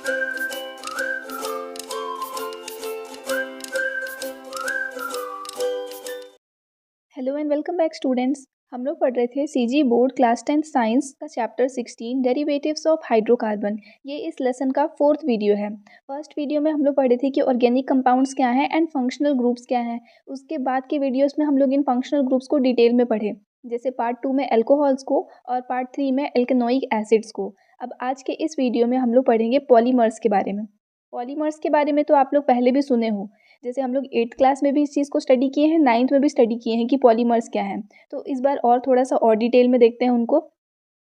Hello and welcome back students. हम लोग पढ़ रहे थे सीजी बोर्ड क्लास 10 साइंस का चैप्टर 16 डेरिवेटिव्स ऑफ हाइड्रोकार्बन। ये इस लेसन का 4th वीडियो है। फर्स्ट वीडियो में हम लोग पढ़े थे कि ऑर्गेनिक कंपाउंड्स क्या हैं एंड फंक्शनल ग्रुप्स क्या हैं। उसके बाद के वीडियोस में हम लोग इन फंक्शनल ग्रुप्स को डिटेल में पढ़े, जैसे पार्ट 2 में एल्कोहल्स को और पार्ट 3 में एल्केनोइक एसिड्स को। अब आज के इस वीडियो में हम लोग पढ़ेंगे पॉलीमर्स के बारे में। पॉलीमर्स के बारे में तो आप लोग पहले भी सुने हो, जैसे हम लोग 8th क्लास में भी इस चीज़ को स्टडी किए हैं, 9th में भी स्टडी किए हैं कि पॉलीमर्स क्या हैं। तो इस बार और थोड़ा सा और डिटेल में देखते हैं उनको।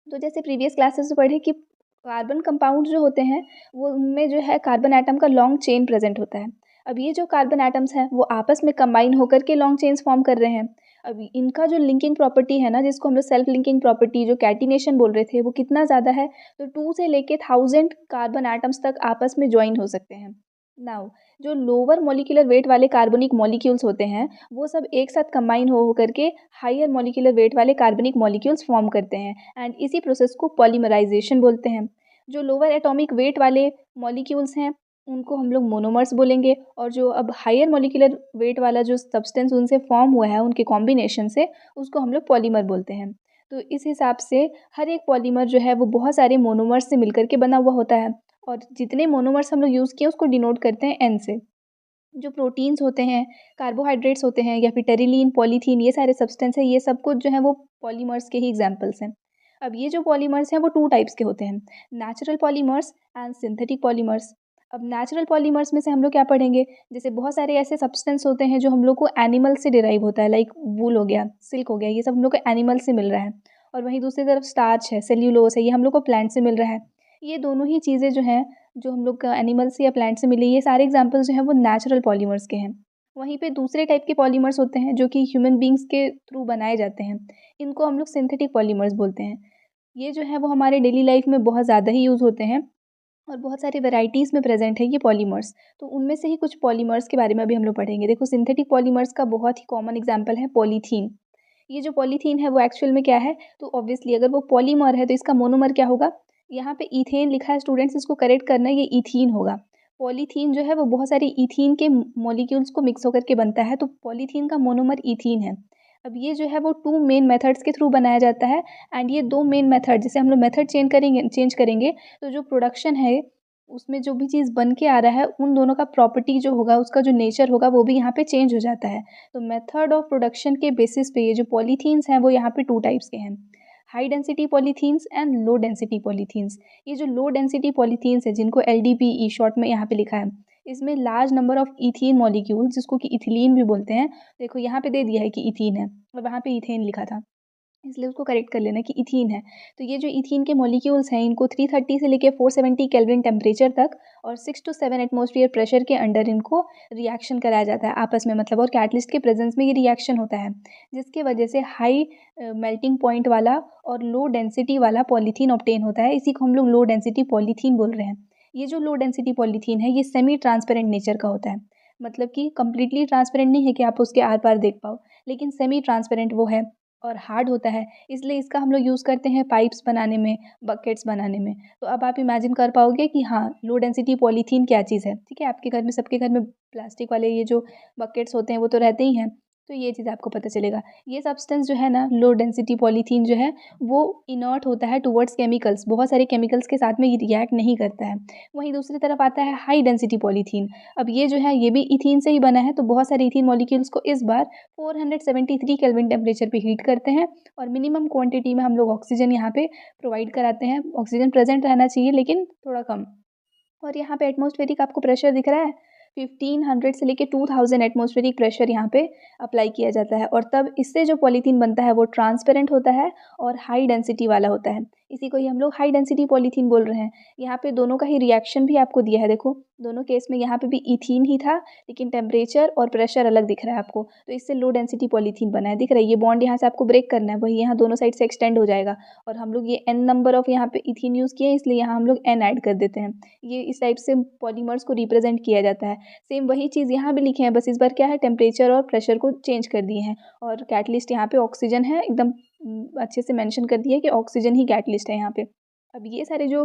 तो जैसे प्रीवियस क्लासेस में पढ़े कि कार्बन कंपाउंड जो होते हैं वो उनमें जो है कार्बन एटम का लॉन्ग चेन प्रेजेंट होता है। अब ये जो कार्बन एटम्स हैं वो आपस में कंबाइन होकर के लॉन्ग चेन्स फॉर्म कर रहे हैं। अब इनका जो लिंकिंग प्रॉपर्टी है ना, जिसको हम लोग सेल्फ लिंकिंग प्रॉपर्टी जो कैटिनेशन बोल रहे थे, वो कितना ज़्यादा है, तो 2 से लेके 1000 कार्बन एटम्स तक आपस में ज्वाइन हो सकते हैं। नाउ जो लोअर मॉलिक्यूलर वेट वाले कार्बनिक मॉलिक्यूल्स होते हैं वो सब एक साथ कंबाइन हो करके हायर मॉलिक्यूलर वेट वाले कार्बनिक मॉलिक्यूल्स फॉर्म करते हैं एंड इसी प्रोसेस को पॉलीमराइजेशन बोलते हैं। जो लोअर एटॉमिक वेट वाले मॉलिक्यूल्स हैं उनको हम लोग मोनोमर्स बोलेंगे, और जो अब हायर मॉलिक्यूलर वेट वाला जो सब्सटेंस उनसे फॉर्म हुआ है उनके कॉम्बिनेशन से, उसको हम लोग पॉलीमर बोलते हैं। तो इस हिसाब से हर एक पॉलीमर जो है वो बहुत सारे मोनोमर्स से मिलकर के बना हुआ होता है, और जितने मोनोमर्स हम लोग यूज़ किए उसको डिनोट करते हैं एन से। जो प्रोटीन्स होते हैं, कार्बोहाइड्रेट्स होते हैं, या फिर टेरिलीन, पॉलीथीन, ये सारे सब्सटेंस हैं, ये सब कुछ जो है वो पॉलीमर्स के ही एग्जाम्पल्स हैं। अब ये जो पॉलीमर्स हैं वो 2 टाइप्स के होते हैं, natural polymers and synthetic polymers. अब नेचुरल पॉलीमर्स में से हम लोग क्या पढ़ेंगे, जैसे बहुत सारे ऐसे सब्सटेंस होते हैं जो हम लोग को एनिमल से डिराइव होता है, लाइक वूल हो गया, सिल्क हो गया, ये सब हम लोग को एनिमल से मिल रहा है। और वहीं दूसरी तरफ स्टार्च है, सेल्यूलोस है, ये हम लोग को प्लांट से मिल रहा है। ये दोनों ही चीज़ें जो हैं, जो हम लोग का एनिमल से या प्लांट से मिले, ये सारे एग्जाम्पल्स जो हैं वो नेचुरल पॉलीमर्स के हैं। वहीं पे दूसरे टाइप के पॉलीमर्स होते हैं जो कि ह्यूमन बींग्स के थ्रू बनाए जाते हैं, इनको हम लोग सिंथेटिक पॉलीमर्स बोलते हैं। ये जो है वो हमारे डेली लाइफ में बहुत ज़्यादा ही यूज़ होते हैं और बहुत सारी वैराइटीज़ में प्रेजेंट है ये पॉलीमर्स। तो उनमें से ही कुछ पॉलीमर्स के बारे में अभी हम लोग पढ़ेंगे। देखो, सिंथेटिक पॉलीमर्स का बहुत ही कॉमन एग्जाम्पल है पॉलीथीन। ये जो पॉलीथीन है वो एक्चुअल में क्या है, तो ऑब्वियसली अगर वो पॉलीमर है तो इसका मोनोमर क्या होगा। यहाँ पे इथेन लिखा है स्टूडेंट्स, इसको करेक्ट करना है, ये इथीन होगा। पॉलीथीन जो है वो बहुत सारे इथीन के मॉलिक्यूल्स को मिक्स होकर के बनता है, तो पॉलीथीन का मोनोमर इथीन है। अब ये जो है वो 2 मेन मेथड्स के थ्रू बनाया जाता है, एंड ये 2 मेन मेथड, जैसे हम लोग मेथड चेंज करेंगे तो जो प्रोडक्शन है उसमें जो भी चीज़ बन के आ रहा है उन दोनों का प्रॉपर्टी जो होगा, उसका जो नेचर होगा, वो भी यहाँ पे चेंज हो जाता है। तो मेथड ऑफ प्रोडक्शन के बेसिस पे ये जो पॉलीथीन्स हैं वो यहाँ पे 2 टाइप्स के हैं, high density polythenes and low density polythenes. ये जो लो डेंसिटी पॉलीथीन्स है, जिनको LDPE शॉर्ट में यहाँ पे लिखा है, इसमें large number of ethene molecules, जिसको कि इथिलीन भी बोलते हैं, देखो यहाँ पे दे दिया है कि इथीन है और वहाँ पे इथेन लिखा था, इसलिए उसको करेक्ट कर लेना कि इथीन है। तो ये जो इथीन के मॉलिक्यूल्स हैं इनको 330 से लेके 470 केल्विन टेम्परेचर तक और 6 to 7 एटमॉस्फेयर प्रेशर के अंडर इनको रिएक्शन कराया जाता है आपस में, मतलब, और कैटलिस्ट के प्रेजेंस में ये रिएक्शन होता है, जिसकी वजह से हाई मेल्टिंग पॉइंट वाला और लो डेंसिटी वाला पॉलीथीन ऑब्टेन होता है। इसी को हम लोग लो डेंसिटी पॉलीथीन बोल रहे हैं। ये जो लो डेंसिटी पॉलीथीन है ये सेमी ट्रांसपेरेंट नेचर का होता है, मतलब कि कंप्लीटली ट्रांसपेरेंट नहीं है कि आप उसके आर पार देख पाओ, लेकिन सेमी ट्रांसपेरेंट वो है, और हार्ड होता है, इसलिए इसका हम लोग यूज़ करते हैं पाइप्स बनाने में, बकेट्स बनाने में। तो अब आप इमेजिन कर पाओगे कि हाँ, लो डेंसिटी पॉलीथीन क्या चीज़ है। ठीक है, आपके घर में, सबके घर में प्लास्टिक वाले ये जो बकेट्स होते हैं वो तो रहते ही हैं, तो ये चीज़ आपको पता चलेगा। ये सब्सटेंस जो है ना, लो डेंसिटी पॉलीथीन जो है, वो इनर्ट होता है टुवर्ड्स केमिकल्स, बहुत सारे केमिकल्स के साथ में ये रिएक्ट नहीं करता है। वहीं दूसरी तरफ आता है हाई डेंसिटी पॉलीथीन। अब ये जो है ये भी इथीन से ही बना है, तो बहुत सारे इथीन मॉलिक्यूल्स को इस बार 473 केल्विन टेम्परेचर पे हीट करते हैं, और मिनिमम क्वांटिटी में हम लोग ऑक्सीजन यहाँ पे प्रोवाइड कराते हैं। ऑक्सीजन प्रेजेंट रहना चाहिए लेकिन थोड़ा कम। और यहाँ पे एटमॉस्फेरिक आपको प्रेशर दिख रहा है, 1500 से लेके 2000 एटमॉस्फेरिक प्रेशर यहाँ पे अप्लाई किया जाता है, और तब इससे जो पॉलीथीन बनता है वो ट्रांसपेरेंट होता है और हाई डेंसिटी वाला होता है। इसी को ही हम लोग हाई डेंसिटी पॉलीथीन बोल रहे हैं। यहाँ पे दोनों का ही रिएक्शन भी आपको दिया है, देखो दोनों केस में यहाँ पे भी इथीन ही था, लेकिन टेम्परेचर और प्रेशर अलग दिख रहा है आपको, तो इससे लो डेंसिटी पॉलीथीन बना है। दिख रहा है, ये बॉन्ड यहाँ से आपको ब्रेक करना है, वही यहाँ दोनों साइड से एक्सटेंड हो जाएगा, और हम लोग ये n नंबर ऑफ यहाँ पे इथीन यूज़ किए हैं, इसलिए यहाँ हम लोग n ऐड कर देते हैं। ये इस टाइप से पॉलीमर्स को रिप्रेजेंट किया जाता है। सेम वही चीज़ यहाँ भी लिखे हैं, बस इस बार क्या है, टेम्परेचर और प्रेशर को चेंज कर दिए हैं, और कैटलिस्ट यहाँ पे ऑक्सीजन है, एकदम अच्छे से मेंशन कर दिया है कि ऑक्सीजन ही कैटलिस्ट है यहाँ पे। अब ये सारे जो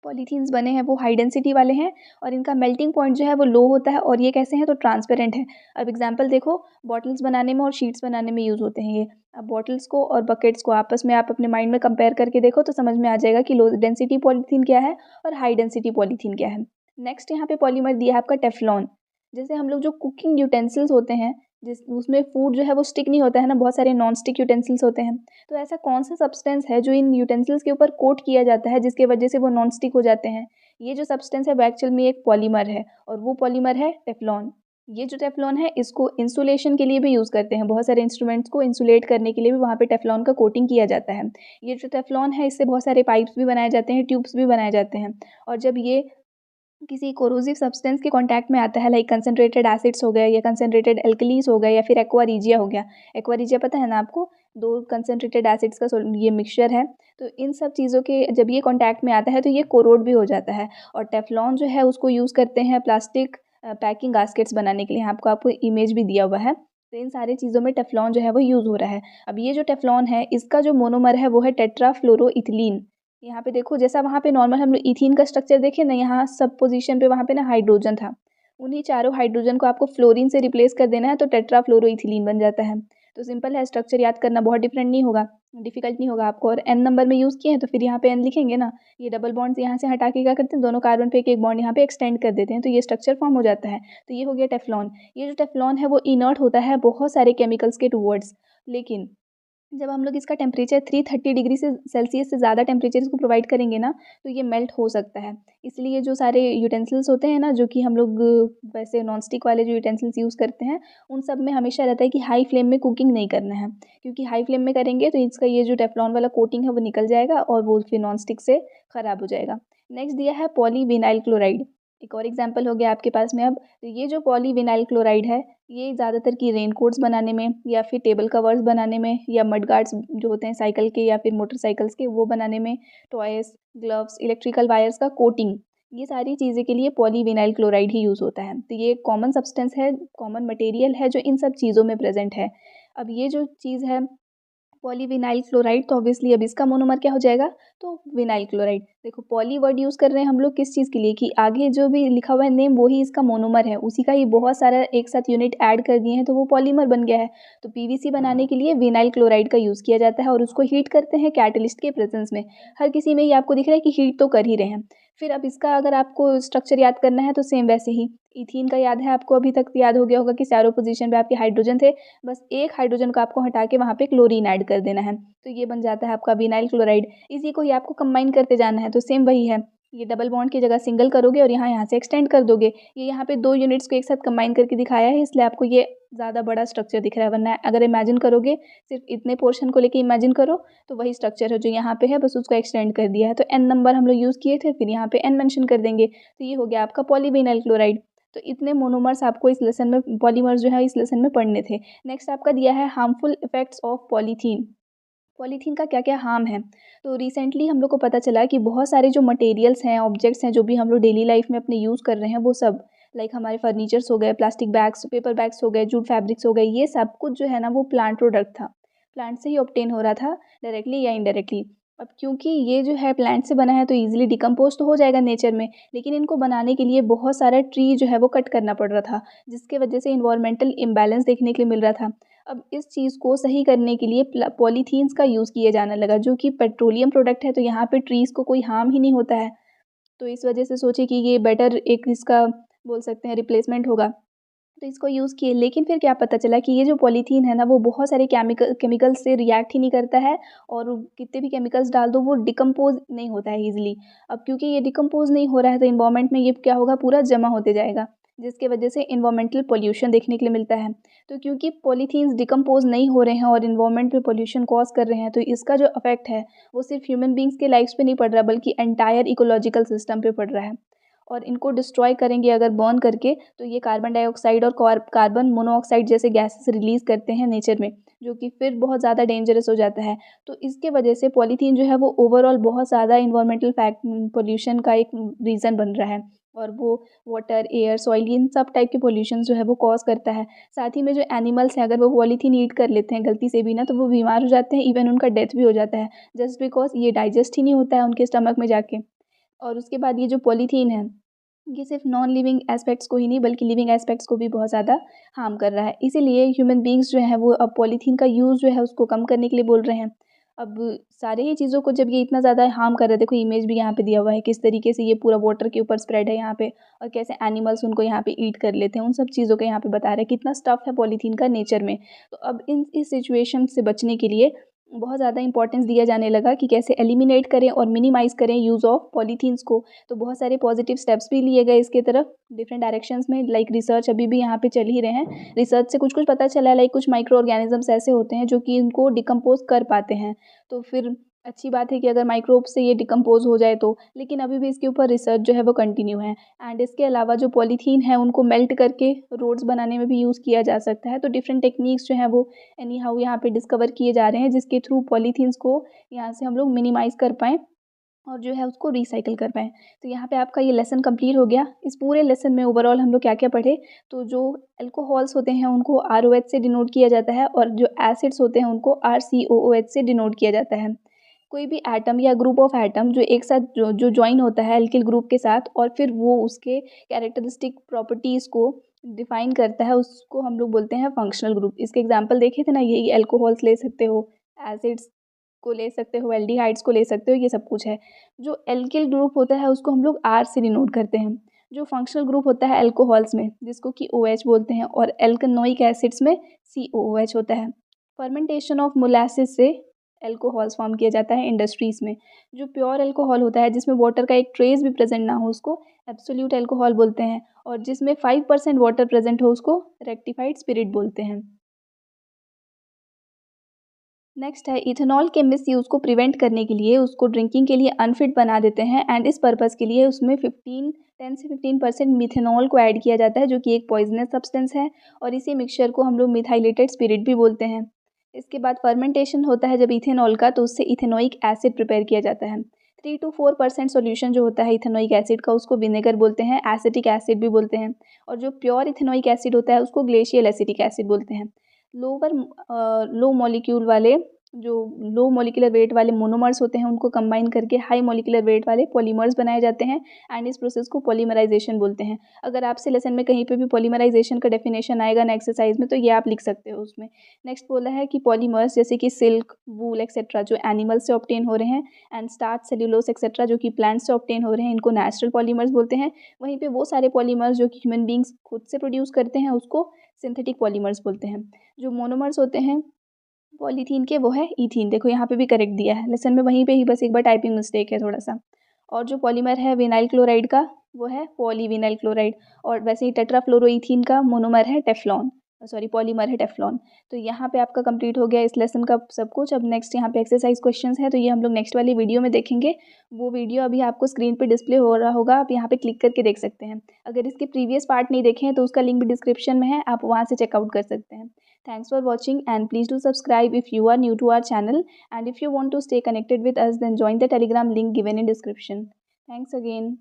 पॉलीथीन्स बने हैं वो हाई डेंसिटी वाले हैं और इनका मेल्टिंग पॉइंट जो है वो लो होता है और ये कैसे हैं तो ट्रांसपेरेंट है। अब एग्जांपल देखो, बॉटल्स बनाने में और शीट्स बनाने में यूज़ होते हैं ये। अब बॉटल्स को और बकेट्स को आपस में आप अपने माइंड में कंपेयर करके देखो तो समझ में आ जाएगा कि लो डेंसिटी पॉलीथीन क्या है और हाई डेंसिटी पॉलीथीन क्या है। नेक्स्ट यहाँ पे पॉलीमर दिया है आपका टेफ्लॉन। जैसे हम लोग जो कुकिंग यूटेंसिल्स होते हैं, जिस उसमें फूड जो है वो स्टिक नहीं होता है ना, बहुत सारे नॉन स्टिक यूटेंसिल्स होते हैं। तो ऐसा कौन सा सब्सटेंस है जो इन यूटेंसिल्स के ऊपर कोट किया जाता है जिसकी वजह से वो नॉन स्टिक हो जाते हैं? ये जो सब्सटेंस है वो एक्चुअल में एक पॉलीमर है और वो पॉलीमर है टेफ्लॉन। ये जो टेफ्लॉन है इसको इंसुलेशन के लिए भी यूज़ करते हैं, बहुत सारे इंस्ट्रूमेंट्स को इंसुलेट करने के लिए भी वहाँ पे टेफ्लॉन का कोटिंग किया जाता है। ये जो टेफ्लॉन है इससे बहुत सारे पाइप्स भी बनाए जाते हैं, ट्यूब्स भी बनाए जाते हैं। और जब ये किसी कोरोसिव सब्सटेंस के कांटेक्ट में आता है, लाइक कंसंट्रेटेड एसिड्स हो गए या कंसंट्रेटेड एल्कलीस हो गए या फिर एक्वा रिजिया हो गया। एक्वा रिजिया पता है ना आपको? 2 कंसंट्रेटेड एसिड्स का ये मिक्सचर है। तो इन सब चीज़ों के जब ये कांटेक्ट में आता है तो ये कोरोड भी हो जाता है और टेफ्लॉन जो है उसको यूज़ करते हैं प्लास्टिक पैकिंग गास्केट्स बनाने के लिए। आपको आपको इमेज भी दिया हुआ है। तो इन सारी चीज़ों में टेफ्लॉन जो है वो यूज़ हो रहा है। अब ये जो टेफ्लॉन है इसका जो मोनोमर है वो है टेट्राफ्लोरोइथिलीन। यहाँ पे देखो, जैसा वहाँ पे नॉर्मल हम लोग इथीन का स्ट्रक्चर देखे ना, यहाँ सब पोजीशन पे वहाँ पे ना हाइड्रोजन था। उन्हीं चारों हाइड्रोजन को आपको फ्लोरीन से रिप्लेस कर देना है तो टेट्राफ्लोरोइथिलीन बन जाता है। तो सिंपल है, स्ट्रक्चर याद करना बहुत डिफरेंट नहीं होगा, डिफिकल्ट नहीं होगा आपको। और एन नंबर में यूज़ किए हैं तो फिर यहाँ पे एन लिखेंगे ना। ये डबल बॉन्ड्स यहाँ से हटा के क्या करते हैं, दोनों कार्बन पे एक एक बॉन्ड यहाँ पे एक्सटेंड कर देते हैं तो ये स्ट्रक्चर फॉर्म हो जाता है। तो ये हो गया टेफ्लॉन। ये जो टेफ्लॉन है वो इनर्ट होता है बहुत सारे केमिकल्स के टूवर्ड्स, लेकिन जब हम लोग इसका टेम्परेचर 330 डिग्री से सेल्सियस से ज़्यादा टेम्परेचर इसको प्रोवाइड करेंगे ना तो ये मेल्ट हो सकता है। इसलिए जो सारे यूटेंसिल्स होते हैं ना, जो कि हम लोग वैसे नॉन स्टिक वाले जो यूटेंसिल्स यूज़ करते हैं, उन सब में हमेशा रहता है कि हाई फ्लेम में कुकिंग नहीं करना है, क्योंकि हाई फ्लेम में करेंगे तो इसका ये जो टेफ्लॉन वाला कोटिंग है वो निकल जाएगा और वो फिर नॉन स्टिक से ख़राब हो जाएगा। नेक्स्ट दिया है पॉलीविनाइल क्लोराइड। एक और एग्जाम्पल हो गया आपके पास में। अब तो ये जो पॉलीविनाइल क्लोराइड है ये ज़्यादातर की रेनकोट्स बनाने में या फिर टेबल कवर्स बनाने में या मड गार्ड्स जो होते हैं साइकिल के या फिर मोटरसाइकिल्स के, वो बनाने में, टॉयज़, ग्लव्स, इलेक्ट्रिकल वायर्स का कोटिंग, ये सारी चीज़ें के लिए पॉलीविनाइल क्लोराइड ही यूज़ होता है। तो ये कॉमन सब्सटेंस है, कॉमन मटेरियल है जो इन सब चीज़ों में प्रेजेंट है। अब ये जो चीज़ है पॉलीविनाइल क्लोराइड, तो ऑब्वियसली अब इसका मोनोमर क्या हो जाएगा, तो विनाइल क्लोराइड। देखो पॉली वर्ड यूज़ कर रहे हैं हम लोग किस चीज़ के लिए, कि आगे जो भी लिखा हुआ है नेम वही इसका मोनोमर है, उसी का ही बहुत सारा एक साथ यूनिट ऐड कर दिए हैं तो वो पॉलीमर बन गया है। तो पीवीसी बनाने के लिए विनाइल क्लोराइड का यूज़ किया जाता है और उसको हीट करते हैं कैटलिस्ट के प्रेजेंस में। हर किसी में ही आपको दिख रहा है कि हीट तो कर ही रहे हैं। फिर अब इसका अगर आपको स्ट्रक्चर याद करना है तो सेम वैसे ही इथीन का याद है आपको, अभी तक याद हो गया होगा कि चारों पोजीशन पे आपके हाइड्रोजन थे, बस एक हाइड्रोजन को आपको हटा के वहाँ पे क्लोरीन ऐड कर देना है तो ये बन जाता है आपका विनाइल क्लोराइड। इसी को ही आपको कंबाइन करते जाना है तो सेम वही है, ये डबल बॉन्ड की जगह सिंगल करोगे और यहाँ से एक्सटेंड कर दोगे। ये यहाँ पे 2 यूनिट्स को एक साथ कंबाइन करके दिखाया है इसलिए आपको ये ज़्यादा बड़ा स्ट्रक्चर दिख रहा है, वरना अगर इमेजिन करोगे सिर्फ इतने पोर्शन को लेके इमेजिन करो तो वही स्ट्रक्चर है जो यहाँ पे है, बस उसको एक्सटेंड कर दिया है। तो एन नंबर हम लोग यूज़ किए थे, फिर यहाँ पे एन मेंशन कर देंगे तो ये हो गया आपका पॉलीविनाइल क्लोराइड। तो इतने मोनोमर्स आपको इस लेसन में, पॉलीमर्स जो है इस लेसन में पढ़ने थे। नेक्स्ट आपका दिया है harmful effects of polythene. Polythene का क्या क्या हार्म है। तो रिसेंटली हम लोग को पता चला कि बहुत सारे जो मटेरियल्स हैं, ऑब्जेक्ट्स हैं, जो भी हम लोग डेली लाइफ में अपने यूज़ कर रहे हैं, वो सब लाइक हमारे फर्नीचर्स हो गए, प्लास्टिक बैग्स, पेपर बैग्स हो गए, जूट फैब्रिक्स हो गए, ये सब कुछ जो है ना वो प्लांट प्रोडक्ट था। प्लांट से ही ऑब्टेन हो रहा था, डायरेक्टली या इनडायरेक्टली। अब क्योंकि ये जो है प्लांट से बना है तो ईजिली डिकम्पोज तो हो जाएगा नेचर में, लेकिन इनको बनाने के लिए बहुत सारा ट्री जो है वो कट करना पड़ रहा था, जिसके वजह से इन्वायरमेंटल इम्बैलेंस देखने के लिए मिल रहा था। अब इस चीज़ को सही करने के लिए पॉलीथीन्स का यूज़ किया जाने लगा, जो कि पेट्रोलियम प्रोडक्ट है तो यहाँ पे ट्रीज़ को कोई हार्म ही नहीं होता है। तो इस वजह से सोचे कि ये बेटर एक इसका बोल सकते हैं रिप्लेसमेंट होगा, तो इसको यूज़ किए। लेकिन फिर क्या पता चला कि ये जो पॉलीथीन है ना वो बहुत सारे केमिकल्स से रिएक्ट ही नहीं करता है और कितने भी केमिकल्स डाल दो वो डिकम्पोज नहीं होता है ईजिली। अब क्योंकि ये डिकम्पोज नहीं हो रहा है तो इन्वायरमेंट में ये क्या होगा, पूरा जमा होते जाएगा, जिसके वजह से इन्वायरमेंटल पोल्यूशन देखने के लिए मिलता है। तो क्योंकि पॉलीथीन्स डिकम्पोज नहीं हो रहे हैं और इन्वायरमेंट में पोल्यूशन कॉज कर रहे हैं तो इसका जो इफेक्ट है वो सिर्फ ह्यूमन बींग्स के लाइफ्स पे नहीं पड़ रहा बल्कि एंटायर इकोलॉजिकल सिस्टम पे पड़ रहा है। और इनको डिस्ट्रॉय करेंगे अगर बर्न करके तो ये कार्बन डाइऑक्साइड और कार्बन मोनोऑक्साइड जैसे गैसेस रिलीज़ करते हैं नेचर में, जो कि फिर बहुत ज़्यादा डेंजरस हो जाता है। तो इसके वजह से पॉलीथीन जो है वो ओवरऑल बहुत ज़्यादा इन्वायरमेंटल फैक्ट पोल्यूशन का एक रीज़न बन रहा है और वो वाटर, एयर, सॉइल, इन सब टाइप के पोल्यूशन जो है वो कॉज करता है। साथ ही में जो एनिमल्स हैं अगर वो पॉलीथीन ईट कर लेते हैं गलती से भी ना तो वो बीमार हो जाते हैं, इवन उनका डेथ भी हो जाता है, जस्ट बिकॉज ये डाइजेस्ट ही नहीं होता है उनके स्टमक में जाके। और उसके बाद ये जो पॉलीथीन है, ये सिर्फ नॉन लिविंग एस्पेक्ट्स को ही नहीं बल्कि लिविंग एस्पेक्ट्स को भी बहुत ज़्यादा हार्म कर रहा है। इसीलिए ह्यूमन बीइंग्स जो हैं वो अब पॉलीथीन का यूज़ जो है उसको कम करने के लिए बोल रहे हैं। अब सारे ही चीज़ों को जब ये इतना ज़्यादा हार्म कर रहे हैं, देखो इमेज भी यहाँ पे दिया हुआ है किस तरीके से ये पूरा वाटर के ऊपर स्प्रेड है यहाँ पे, और कैसे एनिमल्स उनको यहाँ पे ईट कर लेते हैं, उन सब चीज़ों को यहाँ पे बता रहे हैं कितना स्टफ़ है पॉलीथीन का नेचर में। तो अब इस सिचुएशन से बचने के लिए बहुत ज़्यादा इंपॉर्टेंस दिया जाने लगा कि कैसे एलिमिनेट करें और मिनिमाइज़ करें यूज़ ऑफ पॉलीथीन्स को। तो बहुत सारे पॉजिटिव स्टेप्स भी लिए गए इसके तरफ डिफरेंट डायरेक्शंस में, लाइक रिसर्च अभी भी यहाँ पे चल ही रहे हैं। रिसर्च से कुछ पता चला है, लाइक कुछ माइक्रो ऑर्गेनिजम्स ऐसे होते हैं जो कि इनको डिकम्पोज कर पाते हैं। तो फिर अच्छी बात है कि अगर माइक्रोब से ये डिकम्पोज हो जाए तो, लेकिन अभी भी इसके ऊपर रिसर्च जो है वो कंटिन्यू है। एंड इसके अलावा जो पॉलीथीन है उनको मेल्ट करके रोड्स बनाने में भी यूज़ किया जा सकता है। तो डिफरेंट टेक्निक्स जो हैं वो एनी हाउ यहाँ पे डिस्कवर किए जा रहे हैं, जिसके थ्रू पॉलीथीन्स को यहाँ से हम लोग मिनिमाइज़ कर पाएँ और जो है उसको रिसाइकिल कर पाएँ। तो यहाँ पे आपका ये लेसन कंप्लीट हो गया। इस पूरे लेसन में ओवरऑल हम लोग क्या-क्या पढ़े, तो जो अल्कोहल्स होते हैं उनको आरओएच से डिनोट किया जाता है और जो एसिड्स होते हैं उनको आरसीओओएच से डिनोट किया जाता है। कोई भी एटम या ग्रुप ऑफ एटम जो एक साथ जो जॉइन होता है एल्किल ग्रुप के साथ और फिर वो उसके कैरेक्टरिस्टिक प्रॉपर्टीज़ को डिफाइन करता है, उसको हम लोग बोलते हैं फंक्शनल ग्रुप। इसके एग्जांपल देखे थे ना, यही अल्कोहल्स ले सकते हो, एसिड्स को ले सकते हो, एल्डिहाइड्स को ले सकते हो, ये सब कुछ है। जो एल्किल ग्रुप होता है उसको हम लोग आर से डिनोट करते हैं। जो फंक्शनल ग्रुप होता है अल्कोहल्स में जिसको कि OH बोलते हैं, और एल्कनोइक एसिड्स में COOH होता है। फर्मेंटेशन ऑफ मोलासिस से अल्कोहल्स फॉर्म किया जाता है इंडस्ट्रीज़ में। जो प्योर अल्कोहल होता है जिसमें वाटर का एक ट्रेस भी प्रेजेंट ना हो उसको एब्सोल्यूट अल्कोहल बोलते हैं, और जिसमें 5% वाटर प्रेजेंट हो उसको रेक्टिफाइड स्पिरिट बोलते हैं। नेक्स्ट है इथेनॉल के मिसयूज़ को प्रिवेंट करने के लिए उसको ड्रिंकिंग के लिए अनफिट बना देते हैं, एंड इस पर्पज़ के लिए उसमें 10 से 15% मिथेनॉल को ऐड किया जाता है जो कि एक पॉइजनस सब्सटेंस है, और इसी मिक्सचर को हम लोग मिथाइलेटेड स्पिरिट भी बोलते हैं। इसके बाद फर्मेंटेशन होता है जब इथेनॉल का, तो उससे इथेनोइक एसिड प्रिपेयर किया जाता है। 3 to 4% सॉल्यूशन जो होता है इथेनोइक एसिड का उसको विनेगर बोलते हैं, एसिटिक एसिड भी बोलते हैं, और जो प्योर इथेनोइक एसिड होता है उसको ग्लेशियल एसिटिक एसिड बोलते हैं। लोअर लो मॉलिक्यूल वाले जो लो मॉलिक्यूलर वेट वाले मोनोमर्स होते हैं उनको कंबाइन करके हाई मॉलिक्यूलर वेट वाले पॉलीमर्स बनाए जाते हैं, एंड इस प्रोसेस को पॉलीमराइजेशन बोलते हैं। अगर आपसे लेसन में कहीं पे भी पॉलीमराइजेशन का डेफिनेशन आएगा ना एक्सरसाइज में, तो ये आप लिख सकते हो उसमें। नेक्स्ट बोला है कि पॉलीमर्स जैसे कि सिल्क, वूल एक्सेट्रा जो एनिमल्स से ऑब्टेन हो रहे हैं, एंड स्टार्च, सेल्यूलोस एक्सेट्रा जो कि प्लांट्स से ऑब्टेन हो रहे हैं, इनको नेचुरल पॉलीमर्स बोलते हैं। वहीं पे वो सारे पॉलीमर्स जो कि ह्यूमन बींग्स खुद से प्रोड्यूस करते हैं उसको सिंथेटिक पॉलीमर्स बोलते हैं। जो मोनोमर्स होते हैं पॉलीथीन के वो है ईथीन, देखो यहाँ पे भी करेक्ट दिया है लेसन में, वहीं पे ही बस एक बार टाइपिंग मिस्टेक है थोड़ा सा। और जो पॉलीमर है विनाइल क्लोराइड का वो है पॉलीविनाइल क्लोराइड, और वैसे ही टेट्राफ्लोरोईथीन का मोनोमर है टेफ्लॉन, सॉरी पॉलीमर है टेफ्लॉन। तो यहाँ पे आपका कंप्लीट हो गया इस लेसन का सब कुछ। अब नेक्स्ट यहाँ पे एक्सरसाइज क्वेश्चंस है, तो ये हम लोग नेक्स्ट वाली वीडियो में देखेंगे। वो वीडियो अभी आपको स्क्रीन पे डिस्प्ले हो रहा होगा, आप यहाँ पे क्लिक करके देख सकते हैं। अगर इसके प्रीवियस पार्ट नहीं देखे हैं तो उसका लिंक भी डिस्क्रिप्शन में है, आप वहाँ से चेकआउट कर सकते हैं। Thanks for watching, and please do subscribe if you are new to our channel, and if you want to stay connected with us then join the Telegram link given in description. Thanks again.